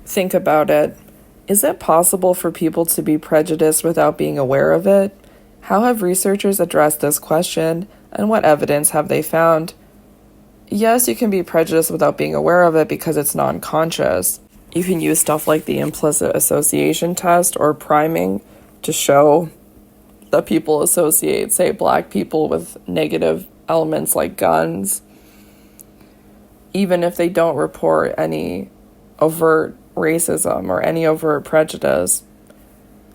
Think about it. Is it possible for people to be prejudiced without being aware of it? How have researchers addressed this question, and what evidence have they found? Yes, you can be prejudiced without being aware of it because it's non-conscious. You can use stuff like the implicit association test or priming to show that people associate, say, black people with negative elements like guns, even if they don't report any overt racism or any overt prejudice.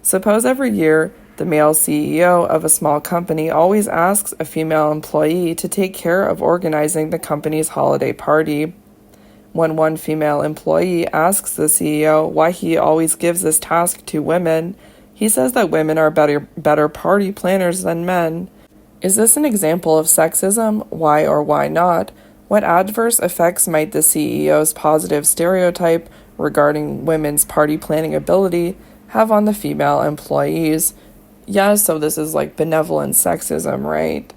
Suppose every year the male CEO of a small company always asks a female employee to take care of organizing the company's holiday party. When one female employee asks the CEO why he always gives this task to women, he says that women are better party planners than men. Is this an example of sexism? Why or why not? What adverse effects might the CEO's positive stereotype regarding women's party planning ability have on the female employees? Yeah, so this is like benevolent sexism, right?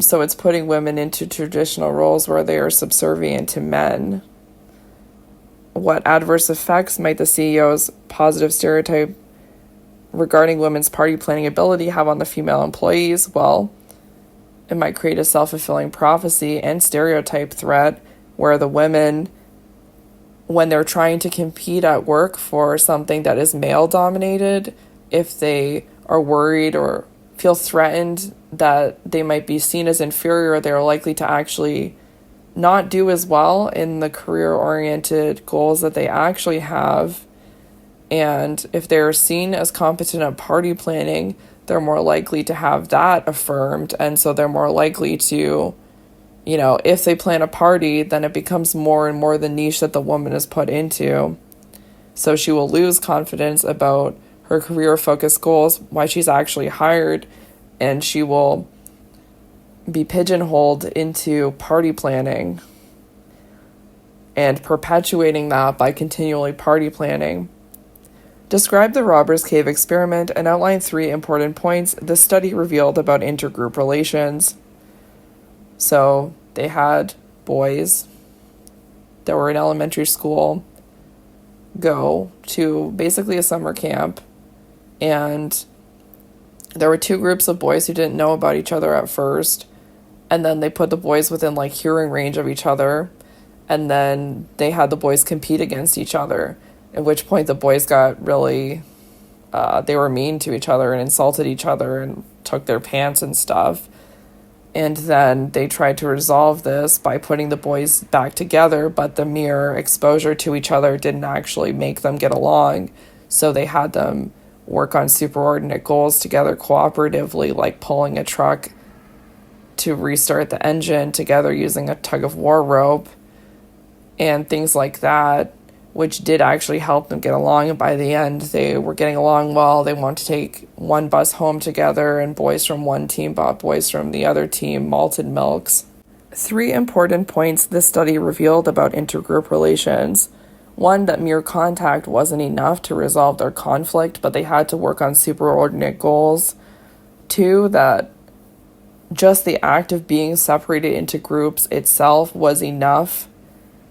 So it's putting women into traditional roles where they are subservient to men. What adverse effects might the CEO's positive stereotype regarding women's party planning ability have on the female employees? Well, it might create a self-fulfilling prophecy and stereotype threat where the women, when they're trying to compete at work for something that is male-dominated, if they are worried or feel threatened that they might be seen as inferior, they're likely to actually not do as well in the career-oriented goals that they actually have. And if they're seen as competent at party planning, they're more likely to have that affirmed. And so they're more likely to, if they plan a party, then it becomes more and more the niche that the woman is put into. So she will lose confidence about her career-focused goals, why she's actually hired, and she will be pigeonholed into party planning and perpetuating that by continually party planning. Describe the Robbers Cave experiment and outline 3 important points the study revealed about intergroup relations. So they had boys that were in elementary school go to basically a summer camp, and there were 2 groups of boys who didn't know about each other at first, and then they put the boys within hearing range of each other, and then they had the boys compete against each other, at which point the boys got really, they were mean to each other and insulted each other and took their pants and stuff. And then they tried to resolve this by putting the boys back together, but the mere exposure to each other didn't actually make them get along. So they had them work on superordinate goals together cooperatively, like pulling a truck to restart the engine together using a tug-of-war rope and things like that, which did actually help them get along. And by the end, they were getting along well. They wanted to take one bus home together, and boys from one team bought boys from the other team malted milks. 3 important points this study revealed about intergroup relations. 1, that mere contact wasn't enough to resolve their conflict, but they had to work on superordinate goals. 2, that just the act of being separated into groups itself was enough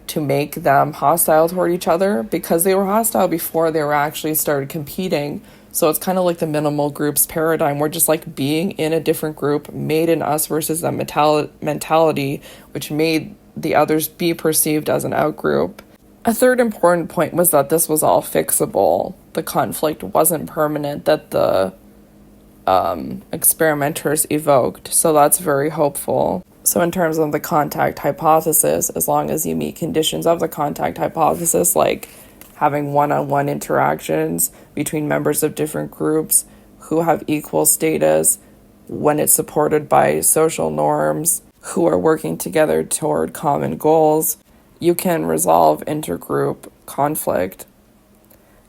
to make them hostile toward each other, because they were hostile before they were actually started competing. So it's kind of like the minimal groups paradigm, where just being in a different group made an us versus them mentality, which made the others be perceived as an outgroup. A 3rd important point was that this was all fixable. The conflict wasn't permanent that the experimenters evoked. So that's very hopeful. So in terms of the contact hypothesis, as long as you meet conditions of the contact hypothesis, like having one-on-one interactions between members of different groups who have equal status, when it's supported by social norms, who are working together toward common goals, you can resolve intergroup conflict.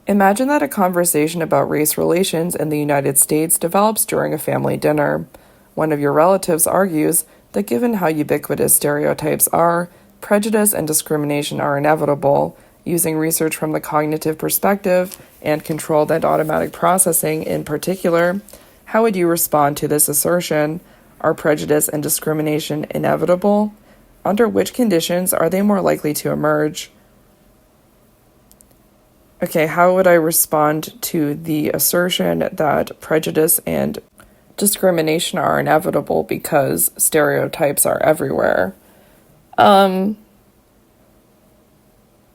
Imagine that a conversation about race relations in the United States develops during a family dinner. One of your relatives argues that given how ubiquitous stereotypes are, prejudice and discrimination are inevitable. Using research from the cognitive perspective and controlled and automatic processing in particular, how would you respond to this assertion? Are prejudice and discrimination inevitable? Under which conditions are they more likely to emerge? Okay, how would I respond to the assertion that prejudice and discrimination are inevitable because stereotypes are everywhere?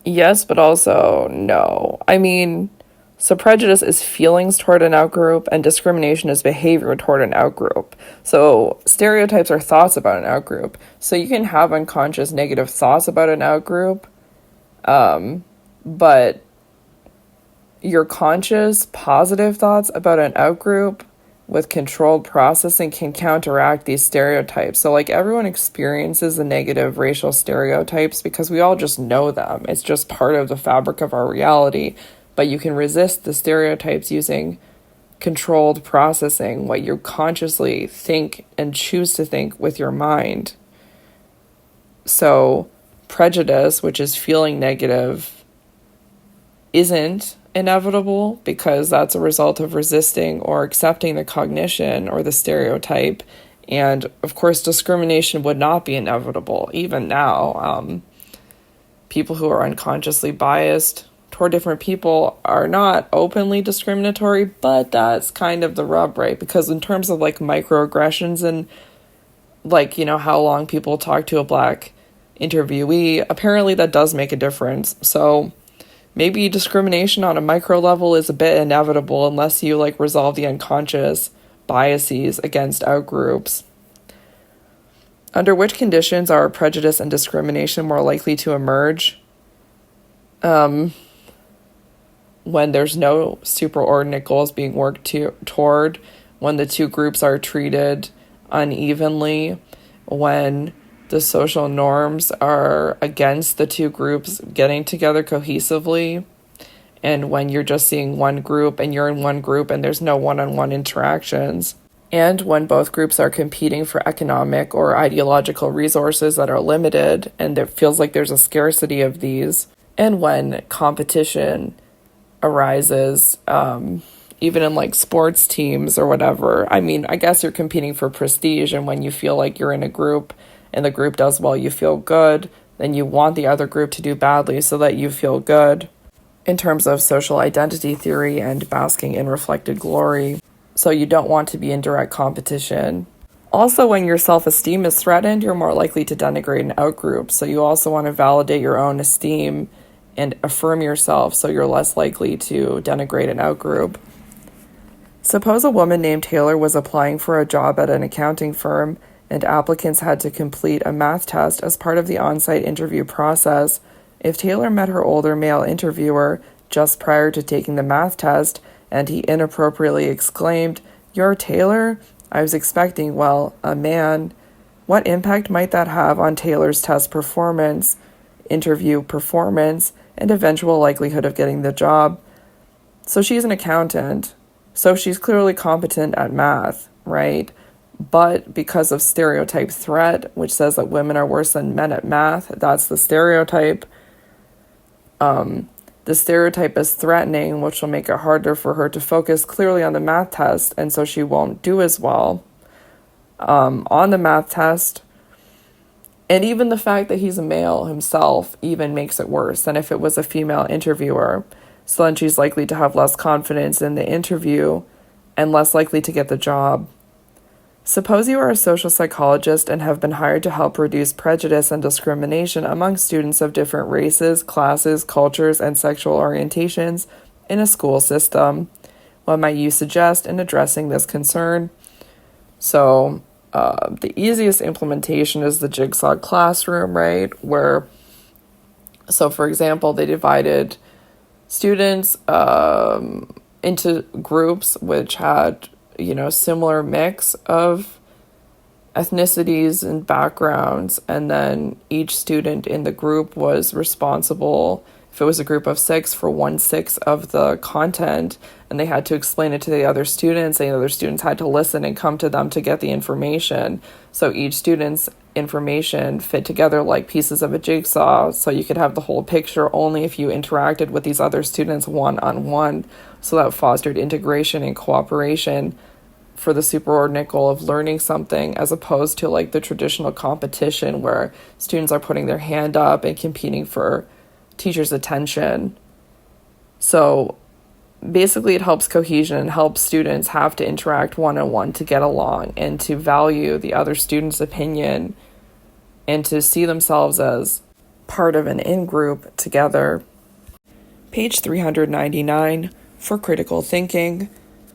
Yes, but also no. I mean, so prejudice is feelings toward an outgroup, and discrimination is behavior toward an outgroup. So stereotypes are thoughts about an outgroup. So you can have unconscious negative thoughts about an outgroup, but your conscious positive thoughts about an outgroup with controlled processing can counteract these stereotypes. So like everyone experiences the negative racial stereotypes because we all just know them. It's just part of the fabric of our reality. But you can resist the stereotypes using controlled processing, what you consciously think and choose to think with your mind. So prejudice, which is feeling negative, isn't inevitable because that's a result of resisting or accepting the cognition or the stereotype. And of course, discrimination would not be inevitable. Even now, people who are unconsciously biased toward different people are not openly discriminatory, but that's kind of the rub, right? Because in terms of like microaggressions and like, you know, how long people talk to a Black interviewee, apparently that does make a difference. So maybe discrimination on a micro level is a bit inevitable unless you like resolve the unconscious biases against outgroups. Under which conditions are prejudice and discrimination more likely to emerge? When there's no superordinate goals being worked toward, when the two groups are treated unevenly, when the social norms are against the two groups getting together cohesively, and when you're just seeing one group and you're in one group and there's no one-on-one interactions, and when both groups are competing for economic or ideological resources that are limited and it feels like there's a scarcity of these, and when competition arises, even in like sports teams or whatever. I mean, I guess you're competing for prestige, and when you feel like you're in a group and the group does well, you feel good, then you want the other group to do badly so that you feel good in terms of social identity theory and basking in reflected glory. So you don't want to be in direct competition. Also, when your self-esteem is threatened, you're more likely to denigrate an outgroup. So you also want to validate your own esteem and affirm yourself so you're less likely to denigrate an outgroup. Suppose a woman named Taylor was applying for a job at an accounting firm and applicants had to complete a math test as part of the on-site interview process. If Taylor met her older male interviewer just prior to taking the math test and he inappropriately exclaimed, "You're Taylor? I was expecting, well, a man," what impact might that have on Taylor's test performance, interview performance, and eventual likelihood of getting the job? So she's an accountant, so she's clearly competent at math, right? But because of stereotype threat, which says that women are worse than men at math, that's the stereotype. The stereotype is threatening, which will make it harder for her to focus clearly on the math test, and so she won't do as well on the math test. And even the fact that he's a male himself even makes it worse than if it was a female interviewer. So then she's likely to have less confidence in the interview and less likely to get the job. Suppose you are a social psychologist and have been hired to help reduce prejudice and discrimination among students of different races, classes, cultures, and sexual orientations in a school system. What might you suggest in addressing this concern? So, the easiest implementation is the jigsaw classroom, right? So for example, they divided students into groups which had, similar mix of ethnicities and backgrounds, and then each student in the group was responsible, if it was a group of 6, for 1/6 of the content, and they had to explain it to the other students, and the other students had to listen and come to them to get the information. So each student's information fit together like pieces of a jigsaw, so you could have the whole picture only if you interacted with these other students one-on-one. So that fostered integration and cooperation for the superordinate goal of learning something, as opposed to like the traditional competition where students are putting their hand up and competing for teachers' attention. So basically it helps cohesion and helps students have to interact one-on-one to get along and to value the other student's opinion and to see themselves as part of an in-group together. Page 399, for critical thinking.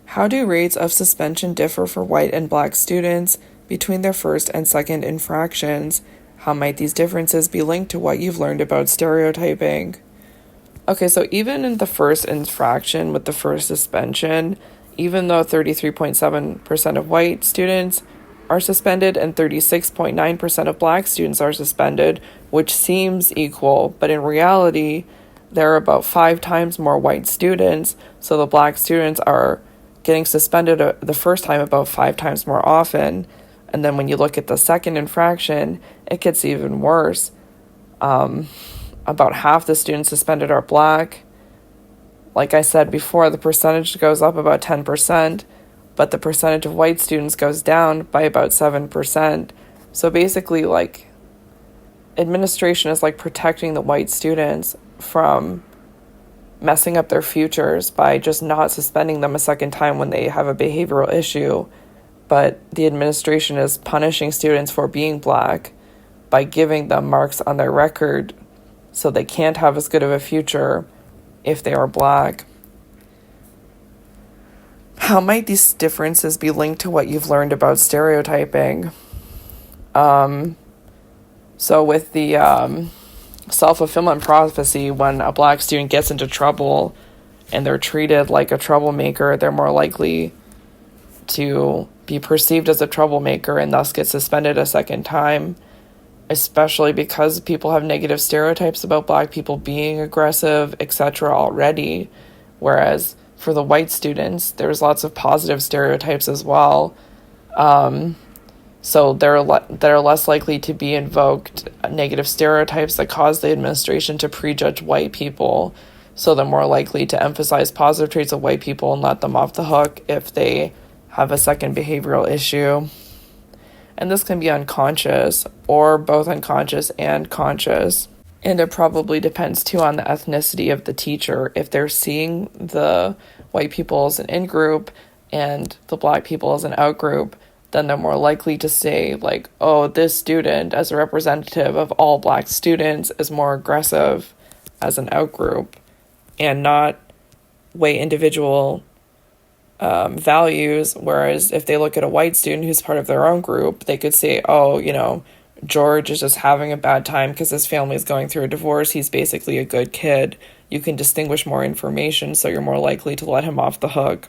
How do rates of suspension differ for white and black students between their first and second infractions? How might these differences be linked to what you've learned about stereotyping? Okay, so even in the first infraction with the first suspension, even though 33.7% of white students are suspended and 36.9% of black students are suspended, which seems equal, but in reality, there are about 5 times more white students, so the black students are getting suspended the first time about 5 times more often. And then when you look at the second infraction, it gets even worse. About half the students suspended are black. Like I said before, the percentage goes up about 10%, but the percentage of white students goes down by about 7%. So basically, like, administration is like protecting the white students from messing up their futures by just not suspending them a second time when they have a behavioral issue. But the administration is punishing students for being black by giving them marks on their record so they can't have as good of a future if they are black. How might these differences be linked to what you've learned about stereotyping? So with the self-fulfillment prophecy, when a black student gets into trouble and they're treated like a troublemaker, they're more likely to be perceived as a troublemaker and thus get suspended a second time, especially because people have negative stereotypes about black people being aggressive, etc. already, whereas for the white students, there's lots of positive stereotypes as well. So there are less likely to be invoked negative stereotypes that cause the administration to prejudge white people. So they're more likely to emphasize positive traits of white people and let them off the hook if they have a second behavioral issue. And this can be unconscious or both unconscious and conscious. And it probably depends too on the ethnicity of the teacher. If they're seeing the white people as an in-group and the black people as an out-group, then they're more likely to say, like, oh, this student, as a representative of all black students, is more aggressive as an out-group, and not weigh individual values. Whereas if they look at a white student who's part of their own group, they could say, oh, George is just having a bad time because his family is going through a divorce. He's basically a good kid. You can distinguish more information, so you're more likely to let him off the hook.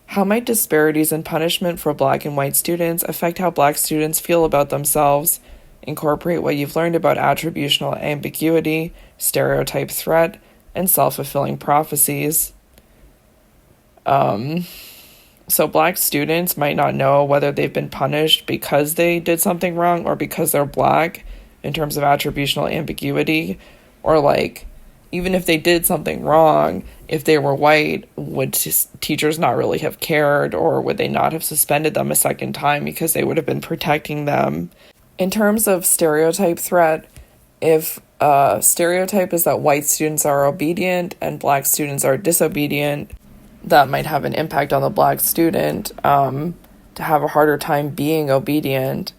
How might disparities in punishment for black and white students affect how black students feel about themselves? Incorporate what you've learned about attributional ambiguity, stereotype threat, and self-fulfilling prophecies. So black students might not know whether they've been punished because they did something wrong or because they're black in terms of attributional ambiguity, or like, even if they did something wrong, if they were white, would teachers not really have cared, or would they not have suspended them a second time because they would have been protecting them? In terms of stereotype threat, if a stereotype is that white students are obedient and black students are disobedient, that might have an impact on the black student to have a harder time being obedient,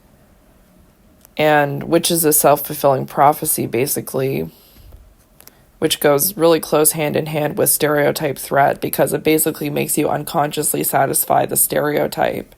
and which is a self-fulfilling prophecy, basically, which goes really close hand in hand with stereotype threat because it basically makes you unconsciously satisfy the stereotype.